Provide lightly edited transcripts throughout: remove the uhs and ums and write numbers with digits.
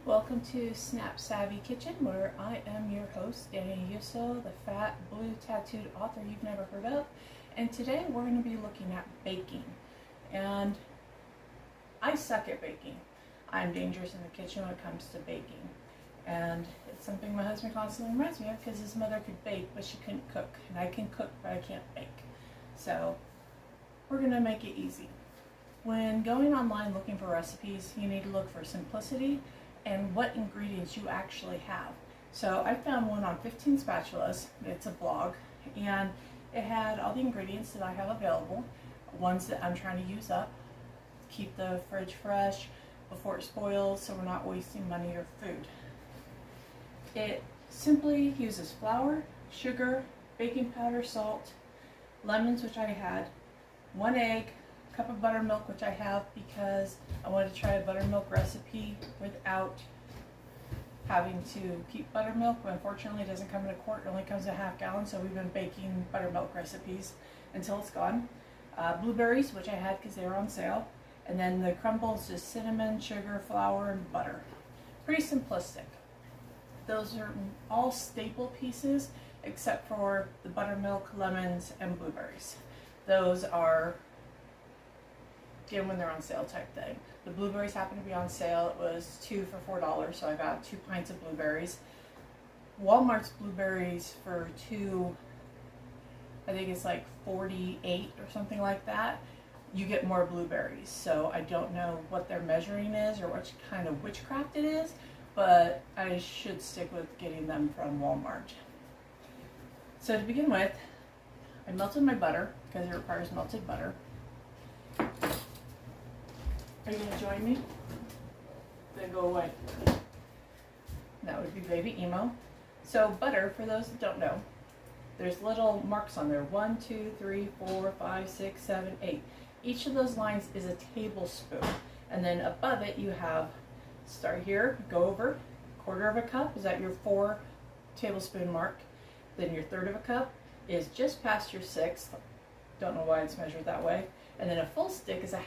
Welcome to Snap Savvy Kitchen, where I am your host, Danny Yusso, the fat, blue tattooed author you've never heard of. And today we're going to be looking at baking. And I suck at baking. I'm dangerous in the kitchen when it comes to baking. And it's something my husband constantly reminds me of because his mother could bake, but she couldn't cook. And I can cook, but I can't bake. So we're going to make it easy. When going online looking for recipes, you need to look for simplicity and what ingredients you actually have. So I found one on 15 Spatulas. It's a blog, and it had all the ingredients that I have available, ones that I'm trying to use up, keep the fridge fresh before it spoils so we're not wasting money or food. It simply uses flour, sugar, baking powder, salt, lemons, which I had, 1 egg, cup of buttermilk, which I have because I wanted to try a buttermilk recipe without having to keep buttermilk. But unfortunately, it doesn't come in a quart, it only comes in a half gallon, so we've been baking buttermilk recipes until it's gone. Blueberries, which I had because they were on sale, and then the crumbles, just cinnamon, sugar, flour, and butter. Pretty simplistic. Those are all staple pieces except for the buttermilk, lemons, and blueberries. Those are again when they're on sale type thing. The blueberries happened to be on sale. It was 2 for $4, so I got 2 pints of blueberries. Walmart's blueberries for 2, I think it's like 48 or something like that. You get more blueberries, so I don't know what their measuring is or what kind of witchcraft it is, but I should stick with getting them from Walmart. So to begin with, I melted my butter because it requires melted butter. Are you going to join me? Then go away. That would be baby emo. So butter, for those that don't know, there's little marks on there. 1, 2, 3, 4, 5, 6, 7, 8. Each of those lines is a tablespoon. And then above it you have, start here, go over, 1/4 of a cup. Is that your 4 tablespoon mark? Then your 1/3 of a cup is just past your 1/6. Don't know why it's measured that way. And then a full stick is a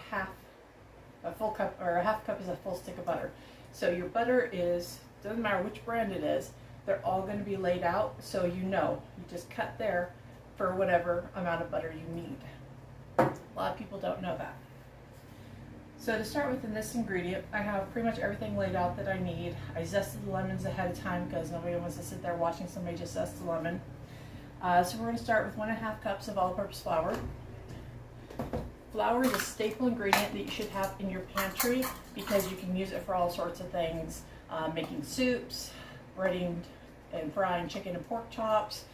full cup, or a half cup is a full stick of butter. So your butter is, doesn't matter which brand it is, they're all going to be laid out, so you just cut there for whatever amount of butter you need. A lot of people don't know that. So to start with, in this ingredient, I have pretty much everything laid out that I need. I zested the lemons ahead of time because nobody wants to sit there watching somebody just zest the lemon. So we're going to start with 1.5 cups of all-purpose flour. Flour is a staple ingredient that you should have in your pantry because you can use it for all sorts of things, making soups, breading and frying chicken and pork chops,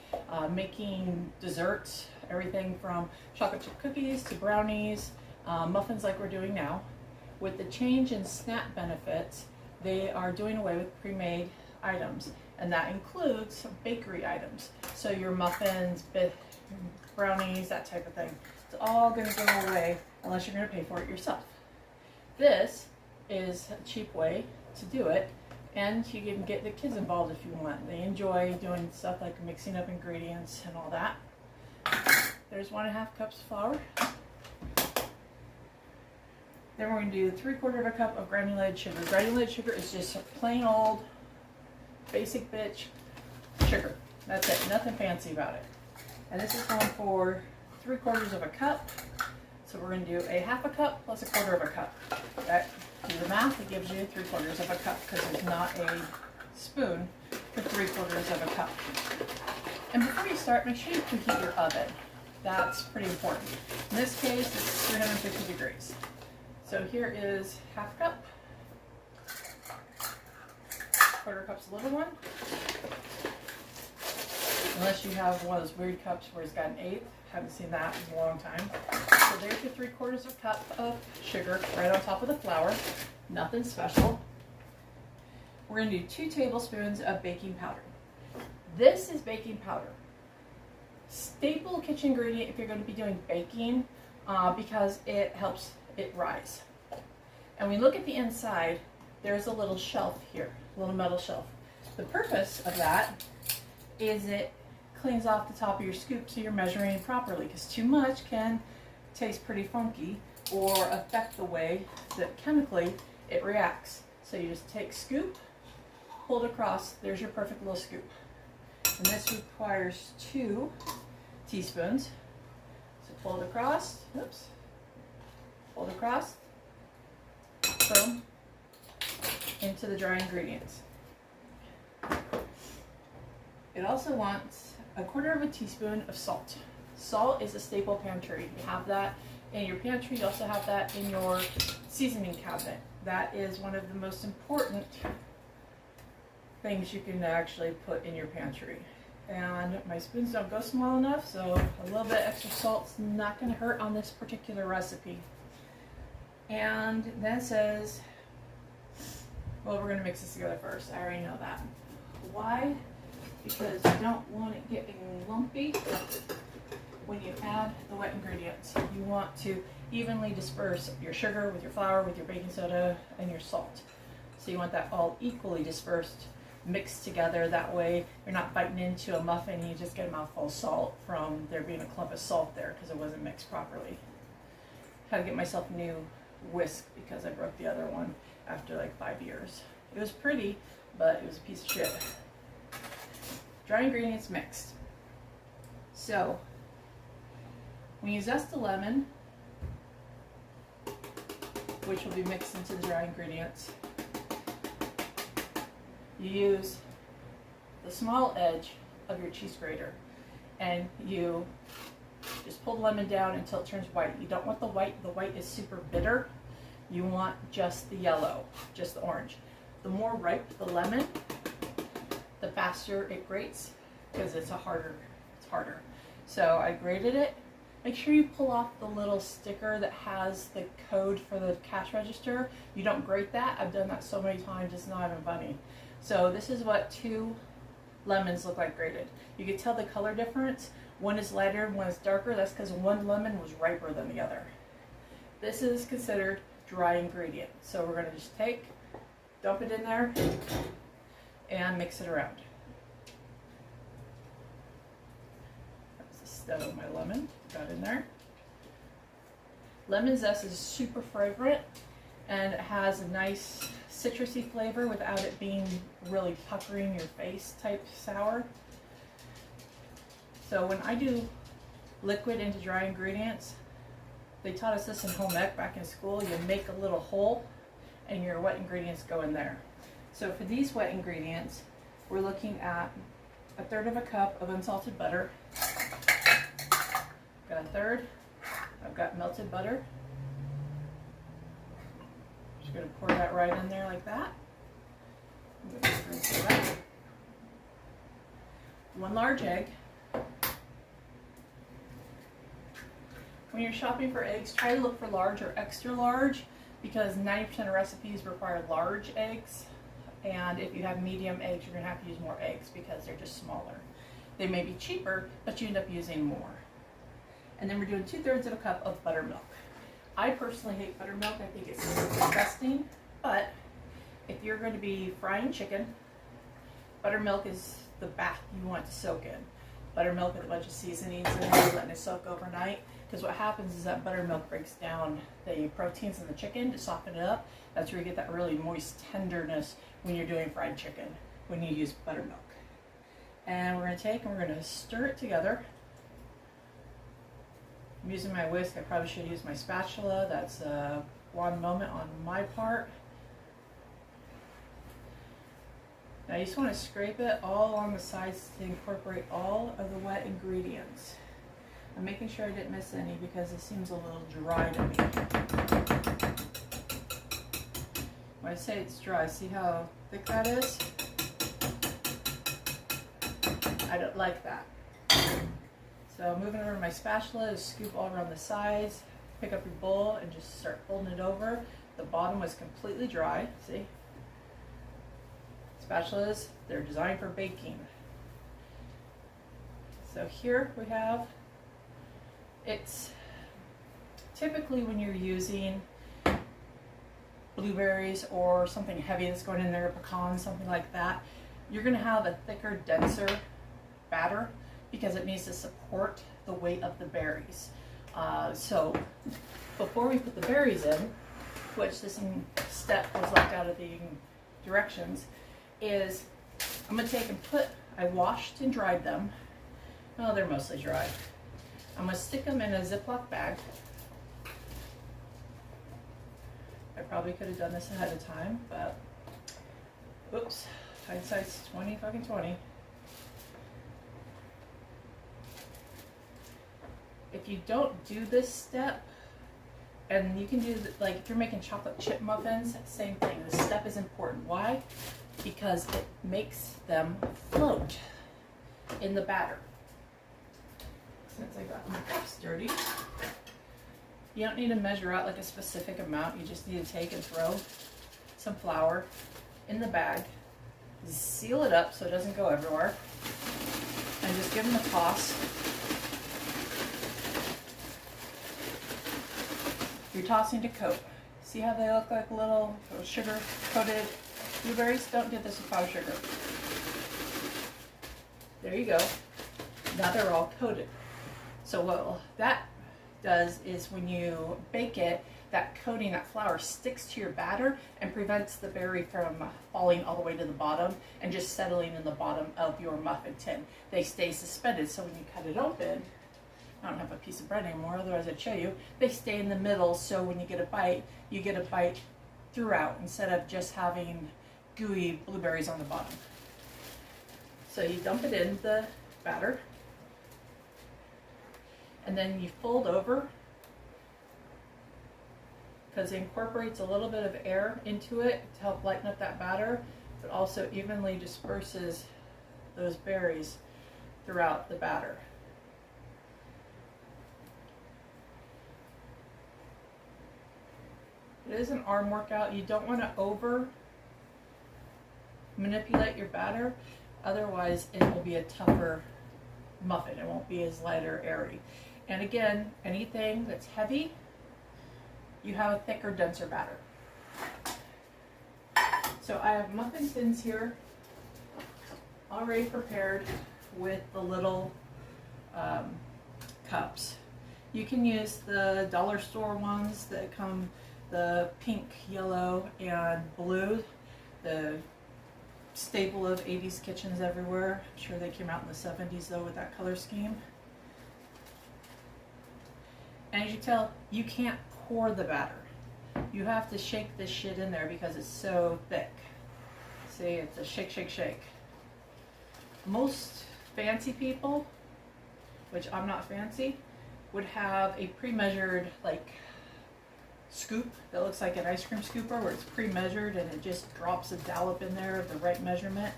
making desserts, everything from chocolate chip cookies to brownies, muffins like we're doing now. With the change in SNAP benefits, they are doing away with pre-made items, and that includes bakery items. So your muffins, brownies, that type of thing. It's all going to go away unless you're going to pay for it yourself. This is a cheap way to do it, and you can get the kids involved if you want. They enjoy doing stuff like mixing up ingredients and all that. There's 1.5 cups of flour. Then we're going to do 3/4 of a cup of granulated sugar. Granulated sugar is just plain old, basic bitch sugar. That's it, nothing fancy about it. And this is going for 3/4 of a cup. So we're going to do a 1/2 cup plus 1/4 of a cup. That, do the math, it gives you 3/4 of a cup because there's not a spoon for 3/4 of a cup. And before you start, make sure you preheat your oven. That's pretty important. In this case, it's 350 degrees. So here is 1/2 cup. 1/4 cup's a little one. Unless you have one of those weird cups where it's got an 1/8. Haven't seen that in a long time. So there's your 3/4 of a cup of sugar right on top of the flour. Nothing special. We're going to do 2 tablespoons of baking powder. This is baking powder. Staple kitchen ingredient if you're going to be doing baking because it helps it rise. And when you look at the inside, there's a little shelf here, a little metal shelf. The purpose of that is it cleans off the top of your scoop so you're measuring properly, because too much can taste pretty funky or affect the way that chemically it reacts. So you just take scoop, pulled across, there's your perfect little scoop. And this requires 2 teaspoons. So pull it across, oops, pull it across, boom, into the dry ingredients. It also wants 1/4 teaspoon of salt. Salt is a staple pantry. You have that in your pantry. You also have that in your seasoning cabinet. That is one of the most important things you can actually put in your pantry. And my spoons don't go small enough, so a little bit extra salt's not going to hurt on this particular recipe. And then it says, well, we're going to mix this together first. I already know that. Why? Because you don't want it getting lumpy when you add the wet ingredients. You want to evenly disperse your sugar with your flour, with your baking soda, and your salt. So you want that all equally dispersed, mixed together. That way you're not biting into a muffin and you just get a mouthful of salt from there being a clump of salt there because it wasn't mixed properly. Had to get myself a new whisk because I broke the other one after like 5 years. It was pretty, but it was a piece of shit. Dry ingredients mixed. So when you zest a lemon, which will be mixed into the dry ingredients, you use the small edge of your cheese grater and you just pull the lemon down until it turns white. You don't want the white. The white is super bitter. You want just the yellow, just the orange. The more ripe the lemon, the faster it grates because it's harder. So I grated it. Make sure you pull off the little sticker that has the code for the cash register. You don't grate that. I've done that so many times, it's not even funny. So this is what 2 lemons look like grated. You can tell the color difference. One is lighter, one is darker. That's because one lemon was riper than the other. This is considered dry ingredient. So we're going to just dump it in there and mix it around. That's the stem of my lemon. Got in there. Lemon zest is super fragrant and it has a nice citrusy flavor without it being really puckering your face type sour. So when I do liquid into dry ingredients, they taught us this in home ec back in school. You make a little hole and your wet ingredients go in there. So for these wet ingredients, we're looking at 1/3 cup of unsalted butter. Got 1/3. I've got melted butter. Just going to pour that right in there like that. 1 large egg. When you're shopping for eggs, try to look for large or extra large because 90% of recipes require large eggs. And if you have medium eggs, you're going to have to use more eggs because they're just smaller. They may be cheaper, but you end up using more. And then we're doing 2/3 cup of buttermilk. I personally hate buttermilk. I think it's disgusting. But if you're going to be frying chicken, buttermilk is the bath you want to soak in. Buttermilk with a bunch of seasonings in it, letting it soak overnight. Because what happens is that buttermilk breaks down the proteins in the chicken to soften it up. That's where you get that really moist tenderness when you're doing fried chicken, when you use buttermilk. And we're going to take and we're going to stir it together. I'm using my whisk. I probably should use my spatula. That's a one moment on my part. Now you just want to scrape it all on the sides to incorporate all of the wet ingredients. I'm making sure I didn't miss any because it seems a little dry to me. When I say it's dry, see how thick that is? I don't like that. So moving over my spatula to scoop all around the sides, pick up your bowl and just start folding it over. The bottom was completely dry, see? Spatulas, they're designed for baking. So here we have, it's typically when you're using blueberries or something heavy that's going in there, pecans, something like that, you're going to have a thicker, denser batter because it needs to support the weight of the berries. So before we put the berries in, which this step was left out of the directions, is I'm going to take and I washed and dried them. Oh, they're mostly dry. I'm going to stick them in a Ziploc bag. I probably could have done this ahead of time, but oops, hindsight's 20. If you don't do this step, and you can do, like if you're making chocolate chip muffins, same thing. This step is important. Why? Because it makes them float in the batter. Since I got my cups dirty, you don't need to measure out like a specific amount. You just need to take and throw some flour in the bag, seal it up so it doesn't go everywhere, and just give them a toss. You're tossing to coat. See how they look like little sugar coated blueberries? Don't do this without sugar. There you go. Now they're all coated. So what that does is when you bake it, that coating, that flour sticks to your batter and prevents the berry from falling all the way to the bottom and just settling in the bottom of your muffin tin. They stay suspended, so when you cut it open, I don't have a piece of bread anymore, otherwise I'd show you. They stay in the middle, so when you get a bite, you get a bite throughout instead of just having gooey blueberries on the bottom. So you dump it in the batter, and then you fold over because it incorporates a little bit of air into it to help lighten up that batter, but also evenly disperses those berries throughout the batter. It is an arm workout. You don't want to over manipulate your batter, otherwise it will be a tougher muffin. It won't be as light or airy. And again, anything that's heavy, you have a thicker, denser batter. So I have muffin tins here already prepared with the little cups. You can use the dollar store ones that come the pink, yellow, and blue, the staple of 80s kitchens everywhere. I'm sure they came out in the 70s though with that color scheme. And as you tell, you can't pour the batter. You have to shake this shit in there because it's so thick. See, it's a shake, shake, shake. Most fancy people, which I'm not fancy, would have a pre-measured like scoop that looks like an ice cream scooper where it's pre-measured and it just drops a dollop in there of the right measurement.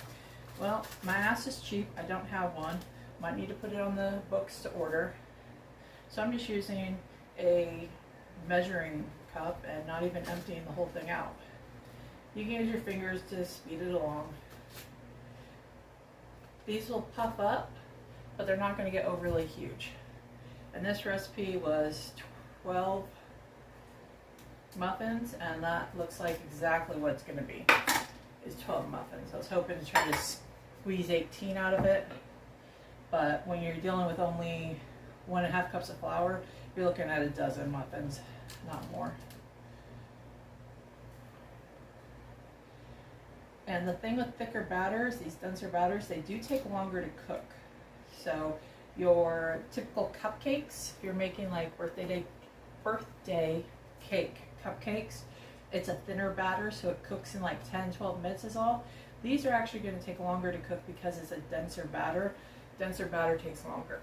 Well, my ass is cheap. I don't have one. Might need to put it on the books to order. So I'm just using a measuring cup and not even emptying the whole thing out. You can use your fingers to speed it along. These will puff up, but they're not going to get overly huge. And this recipe was 12 muffins, and that looks like exactly what it's going to be, is 12 muffins. I was hoping to try to squeeze 18 out of it, but when you're dealing with only 1.5 cups of flour, you're looking at a dozen muffins, not more. And the thing with thicker batters, these denser batters, they do take longer to cook. So your typical cupcakes, if you're making like birthday cake cupcakes, it's a thinner batter, so it cooks in like 10-12 minutes is all. These are actually going to take longer to cook because it's a denser batter. Denser batter takes longer.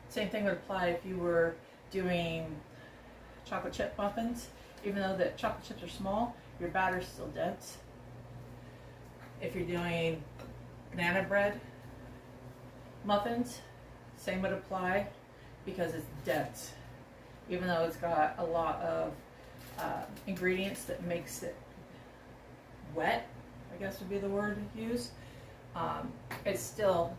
Same thing would apply if you were doing chocolate chip muffins. Even though the chocolate chips are small, your batter is still dense. If you're doing banana bread muffins, same would apply because it's dense. Even though it's got a lot of ingredients that makes it wet, I guess would be the word to use, it still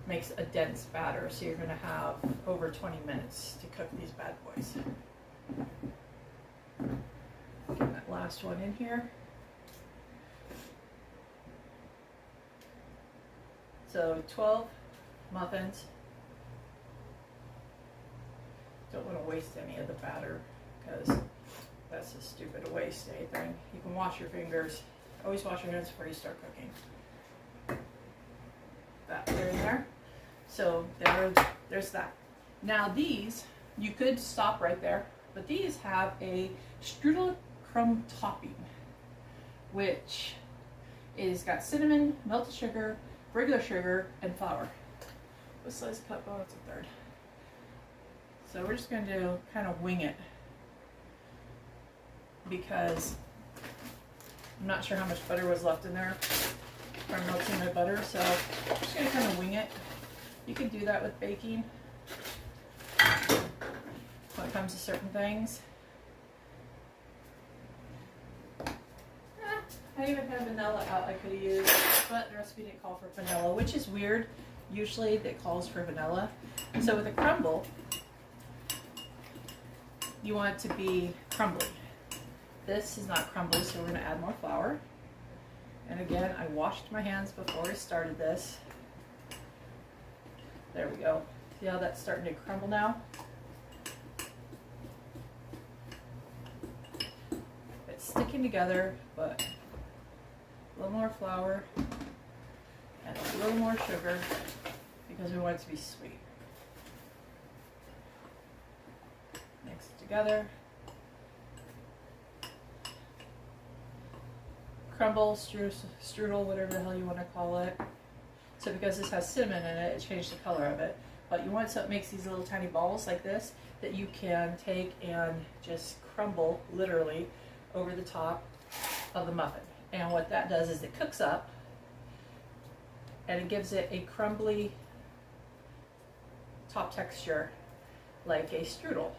makes a dense batter, so you're going to have over 20 minutes to cook these bad boys. Get that last one in here. So 12 muffins. Don't want to waste any of the batter because that's a stupid waste anything. You can wash your fingers Always wash your hands before you start cooking. That there and there. So there's that. Now these, you could stop right there, but these have a strudel crumb topping, which is got cinnamon, melted sugar, regular sugar, and flour. What size cup? Oh, it's a third. So we're just going to kind of wing it because I'm not sure how much butter was left in there from melting my butter, so I'm just going to kind of wing it. You can do that with baking when it comes to certain things. I even have vanilla out I could have used, but the recipe didn't call for vanilla, which is weird. Usually it calls for vanilla. So with a crumble, you want it to be crumbly. This is not crumbly, so we're going to add more flour. And again, I washed my hands before I started this. There we go. See how that's starting to crumble now? It's sticking together, but a little more flour and a little more sugar because we want it to be sweet. Mix it together. Crumble, strudel, whatever the hell you want to call it. So because this has cinnamon in it, it changed the color of it. But you want it so it makes these little tiny balls like this that you can take and just crumble, literally, over the top of the muffin. And what that does is it cooks up and it gives it a crumbly top texture like a strudel.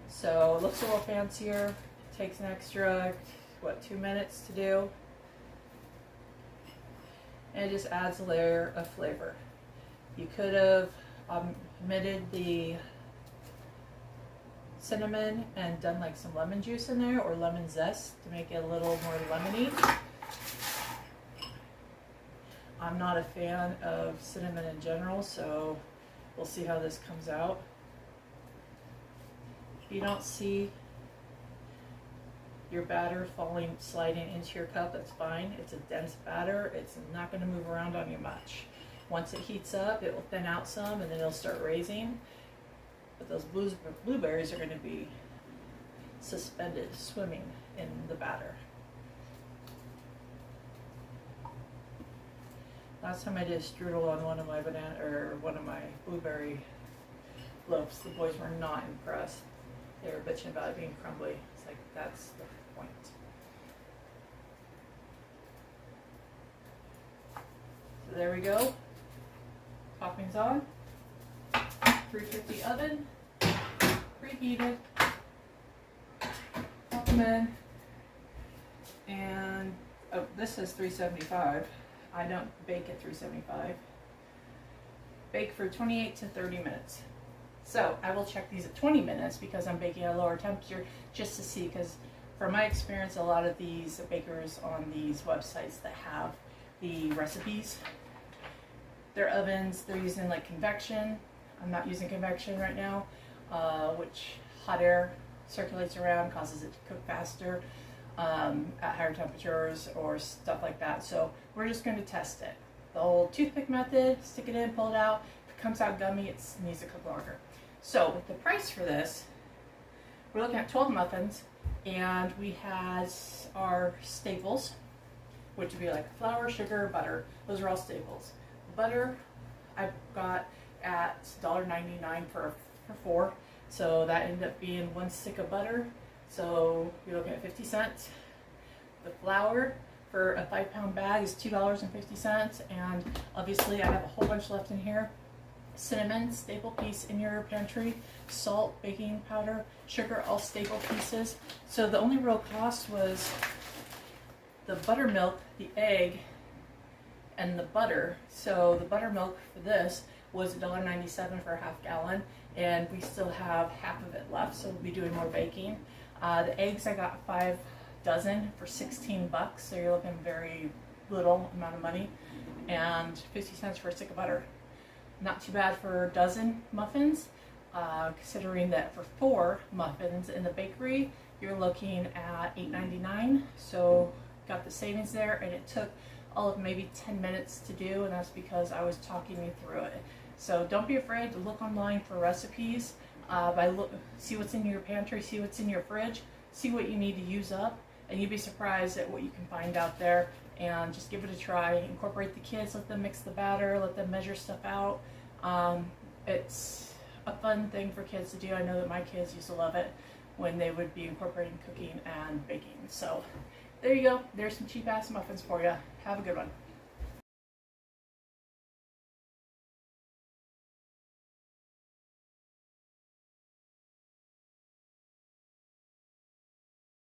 So it looks a little fancier, takes an extra, 2 minutes to do. And it just adds a layer of flavor. You could have omitted the cinnamon and done like some lemon juice in there or lemon zest to make it a little more lemony. I'm not a fan of cinnamon in general, so we'll see how this comes out. If you don't see your batter sliding into your cup, that's fine. It's a dense batter. It's not going to move around on you much. Once it heats up, it will thin out some and then it'll start raising. But those blueberries are going to be suspended, swimming in the batter. Last time I did a strudel on one of my blueberry loaves, the boys were not impressed. They were bitching about it being crumbly. It's like, that's the point. So there we go. Toppings on. 350 oven. Preheated. Pop them in. And oh, this says 375. I don't bake at 375. Bake for 28 to 30 minutes. So I will check these at 20 minutes because I'm baking at a lower temperature just to see, because from my experience, a lot of these bakers on these websites that have the recipes, their ovens, they're using like convection. I'm not using convection right now, which hot air circulates around, causes it to cook faster at higher temperatures or stuff like that. So we're just going to test it. The old toothpick method, stick it in, pull it out. If it comes out gummy, it needs to cook longer. So with the price for this, we're looking at 12 muffins, and we had our staples, which would be like flour, sugar, butter. Those are all staples. Butter, I got at $1.99 for 4, so that ended up being 1 stick of butter. So you're looking at 50 cents. The flour for a 5-pound bag is $2.50, and obviously I have a whole bunch left in here. Cinnamon, staple piece in your pantry. Salt, baking powder, sugar, all staple pieces. So the only real cost was the buttermilk, the egg, and the butter. So the buttermilk for this was $1.97 for a half gallon, and we still have half of it left, so we'll be doing more baking. The eggs, I got 5 dozen for 16 bucks, so you're looking very little amount of money, and 50 cents for a stick of butter. Not too bad for a dozen muffins, considering that for 4 muffins in the bakery, you're looking at $8.99. So got the savings there, and it took all of maybe 10 minutes to do, and that's because I was talking you through it. So don't be afraid to look online for recipes. See what's in your pantry, see what's in your fridge, see what you need to use up, and you'd be surprised at what you can find out there. And just give it a try. Incorporate the kids, let them mix the batter, let them measure stuff out. It's a fun thing for kids to do. I know that my kids used to love it when they would be incorporating cooking and baking. So there you go. There's some cheap ass muffins for you. Have a good one.